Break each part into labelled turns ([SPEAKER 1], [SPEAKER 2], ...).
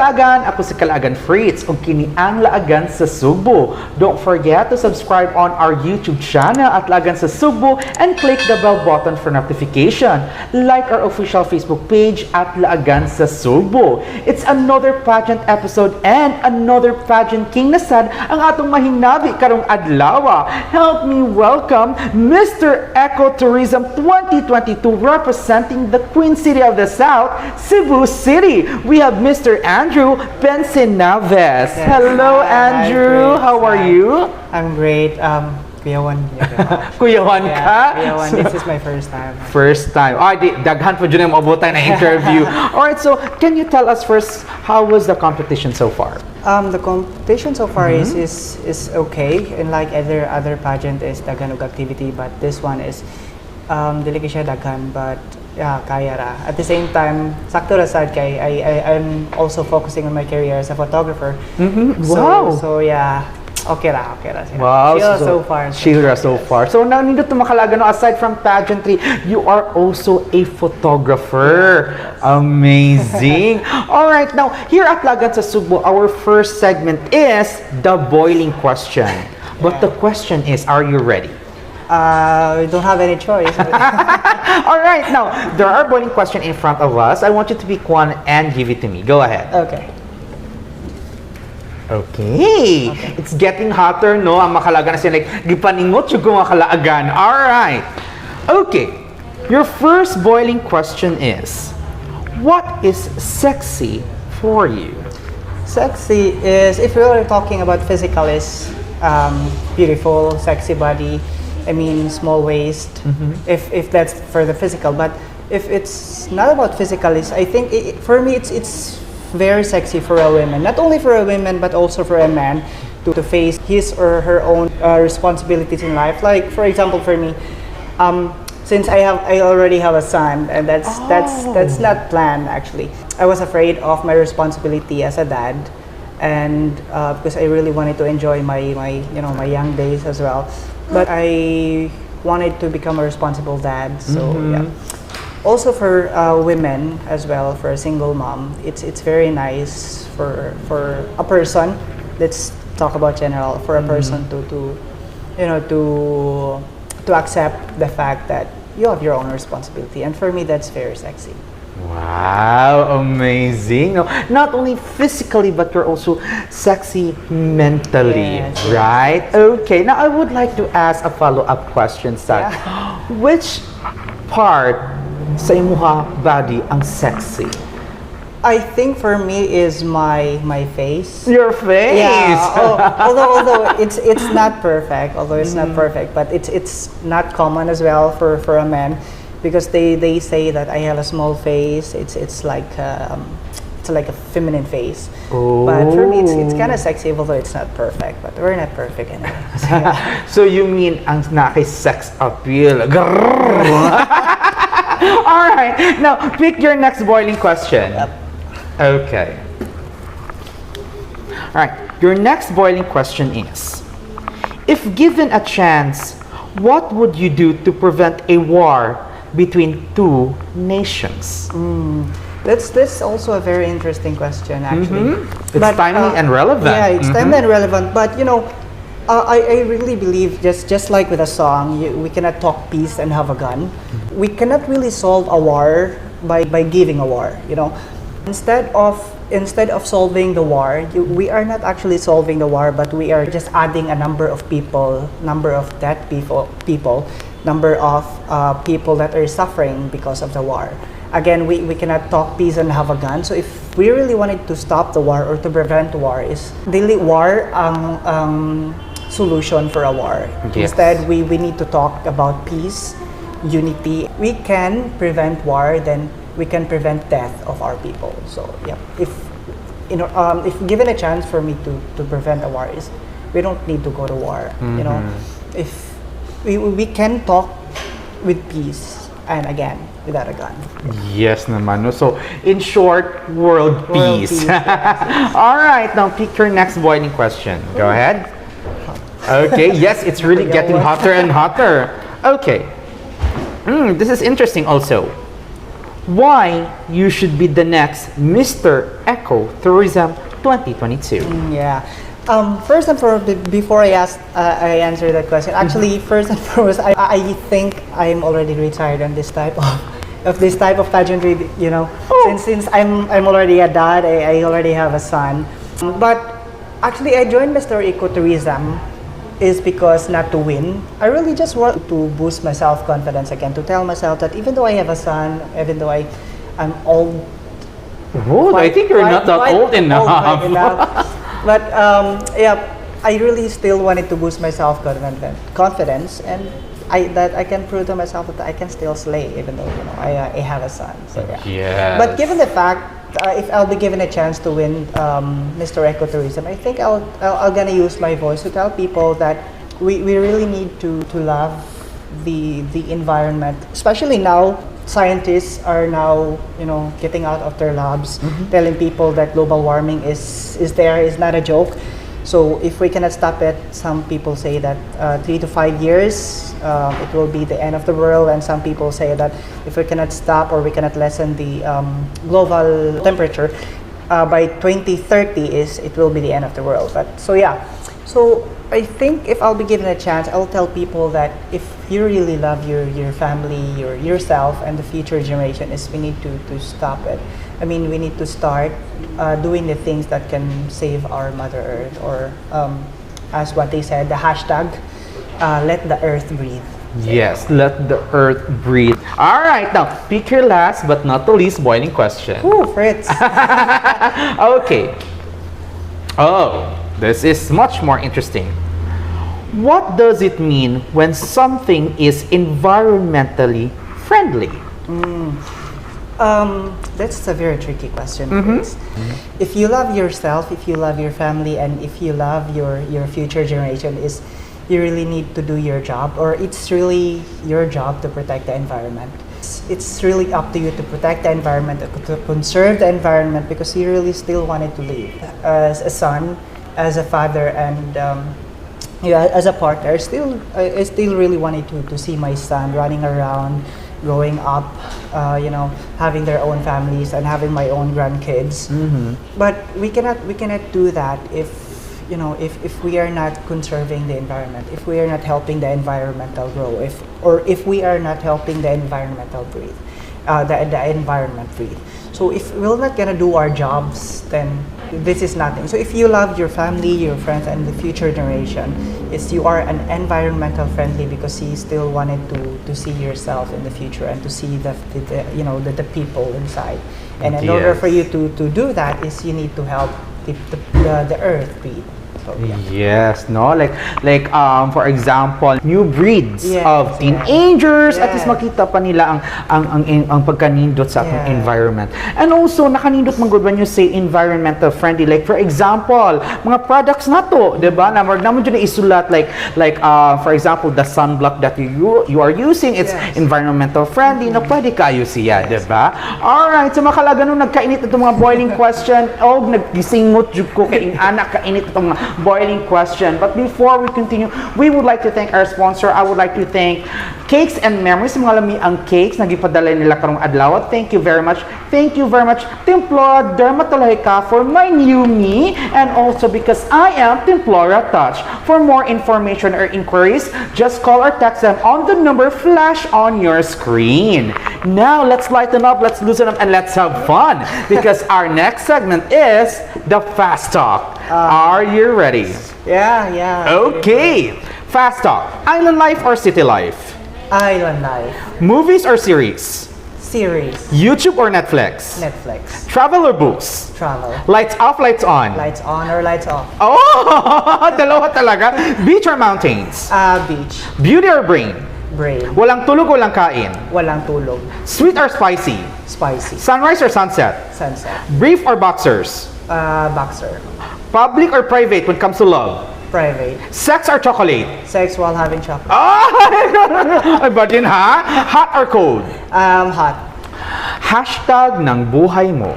[SPEAKER 1] Kalaagan, ako si Kalaagan Fritz, ug kini ang Laagan sa CeBu. Don't forget to subscribe on our YouTube channel at Laagan sa CeBu and click the bell button for notification. Like our official Facebook page at Laagan sa CeBu. It's another pageant episode and another pageant king na sad ang atong mahinabi karong adlaw. Help me welcome Mr. Ecotourism 2022 representing the Queen City of the South, Cebu City. We have Mr. Andro Piencenaves.
[SPEAKER 2] Yes.
[SPEAKER 1] Hello,
[SPEAKER 2] Hi,
[SPEAKER 1] Andrew.
[SPEAKER 2] Fritz.
[SPEAKER 1] How are
[SPEAKER 2] Hi.
[SPEAKER 1] you?
[SPEAKER 2] I'm great. Kuyawan.
[SPEAKER 1] Kuyawan ka?
[SPEAKER 2] Kuyawan. This is my first time.
[SPEAKER 1] First time. Daghan po dyan yung mabutan na interview. Alright, so can you tell us first, how was the competition so far?
[SPEAKER 2] The competition so far is okay. And like other pageant is daghan og activity, but this one is dili siya daghan, but yeah, kaya ra. At the same time, sakto ra sad kay I'm also focusing on my career as a photographer.
[SPEAKER 1] Wow.
[SPEAKER 2] So yeah, okay ra siya.
[SPEAKER 1] Wow,
[SPEAKER 2] Sheila
[SPEAKER 1] so far. So now nindot makalaga no, aside from pageantry, you are also a photographer. Amazing. All right, now here at Laagan sa CeBu, our first segment is the boiling question. But the question is, are you ready?
[SPEAKER 2] We don't have any choice.
[SPEAKER 1] All right, now there are boiling question in front of us. I want you to pick one and give it to me. Go ahead. Okay. It's getting hotter, no? Ang makalagan na siya, like, gipaningot yung kumakalaagan. All right. Okay. Your first boiling question is, what is sexy for you?
[SPEAKER 2] Sexy is, if we are talking about physical, is beautiful, sexy body. I mean, small waist. If that's for the physical, but if it's not about physical, is I think for me it's very sexy for a woman. Not only for a woman, but also for a man to face his or her own responsibilities in life. Like for example, for me, since I already have a son, and that's not planned actually. I was afraid of my responsibility as a dad, and because I really wanted to enjoy my young days as well. But I wanted to become a responsible dad, so yeah. Also for women as well, for a single mom, it's very nice for a person. Let's talk about general, for a person to accept the fact that you have your own responsibility, and for me that's very sexy.
[SPEAKER 1] Wow, amazing. No, not only physically, but you're also sexy mentally,
[SPEAKER 2] yes,
[SPEAKER 1] right?
[SPEAKER 2] Yes.
[SPEAKER 1] Okay, now I would like to ask a follow-up question, Sat.
[SPEAKER 2] Yeah.
[SPEAKER 1] Which part sa imuha body ang sexy?
[SPEAKER 2] I think for me is my face.
[SPEAKER 1] Your face.
[SPEAKER 2] Yeah. Although it's not perfect. Although it's not perfect, but it's not common as well for a man. Because they say that I have a small face. It's like a feminine face.
[SPEAKER 1] Oh.
[SPEAKER 2] But for me, it's kind of sexy, although it's not perfect. But we're not perfect anyway. So, yeah.
[SPEAKER 1] So you mean ang sex appeal? All right. Now pick your next boiling question.
[SPEAKER 2] Yep.
[SPEAKER 1] Okay. All right. Your next boiling question is: if given a chance, what would you do to prevent a war between two nations?
[SPEAKER 2] That's also a very interesting question, actually.
[SPEAKER 1] It's timely and relevant.
[SPEAKER 2] Yeah, it's timely and relevant. But I really believe just like with a song, we cannot talk peace and have a gun. We cannot really solve a war by giving a war. Instead of solving the war, we are not actually solving the war, but we are just adding a number of people, number of dead people, number of people that are suffering because of the war. Again, we cannot talk peace and have a gun. So if we really wanted to stop the war or to prevent war, is dili war ang solution for a war.
[SPEAKER 1] Yes.
[SPEAKER 2] Instead, we need to talk about peace, unity. We can prevent war, then we can prevent death of our people. So yeah, if given a chance for me to prevent a war, is we don't need to go to war. If we can talk with peace, and again, without a gun.
[SPEAKER 1] Yes naman. No? So, in short, world peace.
[SPEAKER 2] Yes.
[SPEAKER 1] All right, now pick your next boiling question. Go ahead. Okay, yes, it's really getting hotter and hotter. Okay. This is interesting also. Why you should be the next Mr. Eco Tourism 2022?
[SPEAKER 2] Yeah. First and foremost, before I answer that question, actually, first and foremost, I think I'm already retired on this type of this type of pageantry. You know, since I'm already a dad, I already have a son. But actually, I joined Mr. Ecotourism is because not to win. I really just want to boost my self-confidence again, to tell myself that even though I have a son, even though I'm old.
[SPEAKER 1] Old? I think you're not that old enough.
[SPEAKER 2] But yeah, I really still wanted to boost my self-confidence, and I can prove to myself that I can still slay even though I have a son. So yeah.
[SPEAKER 1] Yes.
[SPEAKER 2] But given the fact, if I'll be given a chance to win Mr. Ecotourism, I think I'll gonna use my voice to tell people that we really need to love the environment, especially now. Scientists are now, getting out of their labs, telling people that global warming is not a joke. So if we cannot stop it, some people say that 3 to 5 years, it will be the end of the world, and some people say that if we cannot stop or we cannot lessen the global temperature by 2030, it will be the end of the world. But so yeah, so I think if I'll be given a chance, I'll tell people that if you really love your family, yourself, and the future generation, we need to stop it. I mean, we need to start doing the things that can save our Mother Earth, or as what they said, the hashtag, let the earth breathe.
[SPEAKER 1] Yes, let the earth breathe. All right, now pick your last but not the least boiling question.
[SPEAKER 2] Ooh, Fritz.
[SPEAKER 1] Okay. Oh, this is much more interesting. What does it mean when something is environmentally friendly?
[SPEAKER 2] That's a very tricky question. Fritz. If you love yourself, if you love your family, and if you love your future generation, you really need to do your job, or it's really your job to protect the environment. It's really up to you to protect the environment, to conserve the environment, because you really still wanted to live. As a son, as a father, and as a partner, I still really wanted to see my son running around, growing up, having their own families and having my own grandkids. But we cannot do that if we are not conserving the environment, if we are not helping the environmental grow, if we are not helping the environmental breathe, the environment breathe. So if we're not gonna do our jobs, then this is nothing. So if you love your family, your friends, and the future generation, you are an environmental friendly because you still wanted to see yourself in the future and to see the people inside. And in order for you to do that, you need to help the earth breathe. So, yeah.
[SPEAKER 1] Yes, no, like for example, new breeds of teenagers, at least makita pa nila ang pagkanindot sa atong environment. And also nakanindot man gud when you say environmental friendly, like for example, mga products nato, diba? Naman jud isulat like for example, the sunblock that you are using, it's environmental friendly, na pwede kayo siya, diba? Alright, so makalaga nung nagkainit itong mga boiling question, naggisingot jud ko kay anak kainit itong boiling question. But before we continue, we would like to thank our sponsor. I would like to thank Cakes and Memories, mga lami ang cakes nagipadala nila karong adlaw. Thank you very much. Thank you very much, Templora Dermatologica, for my new me, and also because I am Templora Touch. For more information or inquiries, just call or text them on the number flash on your screen. Now, let's lighten up, let's loosen up, and let's have fun, because our next segment is the Fast Talk. Are you ready?
[SPEAKER 2] Yeah.
[SPEAKER 1] Okay. Fast Talk. Island life or city life?
[SPEAKER 2] Island life.
[SPEAKER 1] Movies or series?
[SPEAKER 2] Series.
[SPEAKER 1] YouTube or Netflix?
[SPEAKER 2] Netflix.
[SPEAKER 1] Travel or books?
[SPEAKER 2] Travel.
[SPEAKER 1] Lights off, lights on?
[SPEAKER 2] Lights on or lights off?
[SPEAKER 1] Oh! Dalawa talaga. Beach or mountains?
[SPEAKER 2] Beach.
[SPEAKER 1] Beauty or brain?
[SPEAKER 2] Brain.
[SPEAKER 1] Walang tulog, walang kain?
[SPEAKER 2] Walang tulog.
[SPEAKER 1] Sweet or spicy?
[SPEAKER 2] Spicy.
[SPEAKER 1] Sunrise or sunset?
[SPEAKER 2] Sunset.
[SPEAKER 1] Brief or boxers?
[SPEAKER 2] Boxer.
[SPEAKER 1] Public or private when it comes to love?
[SPEAKER 2] Private.
[SPEAKER 1] Sex or chocolate?
[SPEAKER 2] Sex while having chocolate.
[SPEAKER 1] Ay, ba din ha? Hot or cold?
[SPEAKER 2] Hot.
[SPEAKER 1] Hashtag ng buhay mo?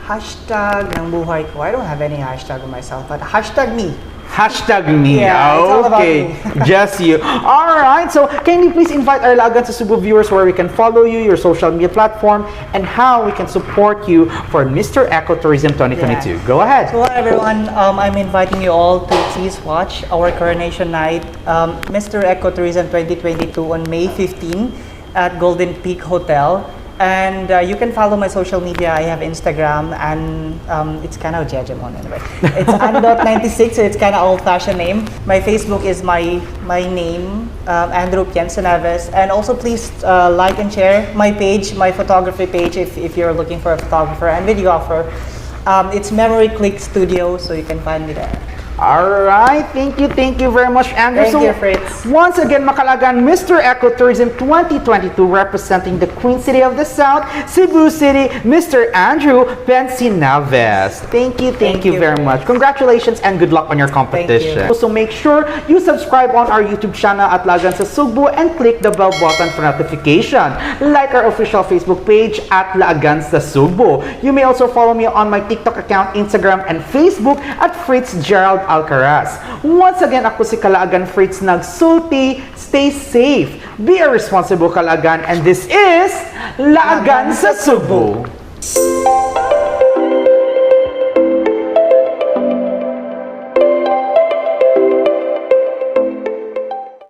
[SPEAKER 2] hashtag ng buhay ko. I don't have any hashtag of myself, but hashtag me.
[SPEAKER 1] Hashtag me.
[SPEAKER 2] Yeah, it's all about
[SPEAKER 1] Okay,
[SPEAKER 2] me.
[SPEAKER 1] just you. All right. So, can you please invite our Lagan sa CeBu viewers where we can follow you, your social media platform, and how we can support you for Mr. Ecotourism 2022?
[SPEAKER 2] Yeah.
[SPEAKER 1] Go ahead.
[SPEAKER 2] So everyone, I'm inviting you all to please watch our coronation night, Mr. Ecotourism 2022 on May 15 at Golden Peak Hotel. And you can follow my social media. I have Instagram, and it's kind of Jejemon anyway. It's Andro96, so it's kind of old-fashioned name. My Facebook is my name, Andro Piencenaves. And also please like and share my page, my photography page, if you're looking for a photographer and videographer. It's Memory Click Studio, so you can find me there.
[SPEAKER 1] All right. Thank you very much, Andrew.
[SPEAKER 2] Thank you, Fritz.
[SPEAKER 1] Once again, Makalagan, Mr. Ecotourism 2022, representing the Queen City of the South, Cebu City, Mr. Andrew Piencenaves. Thank you very much. Congratulations and good luck on your competition. Also, make sure you subscribe on our YouTube channel at Lagan sa CeBu and click the bell button for notification. Like our official Facebook page at Lagan sa CeBu. You may also follow me on my TikTok account, Instagram, and Facebook at Fritz Gerald Alcaraz. Once again, ako si Kalaagan Fritz nagsulti. Stay safe, be a responsible Kalaagan, and this is Laagan sa CeBu.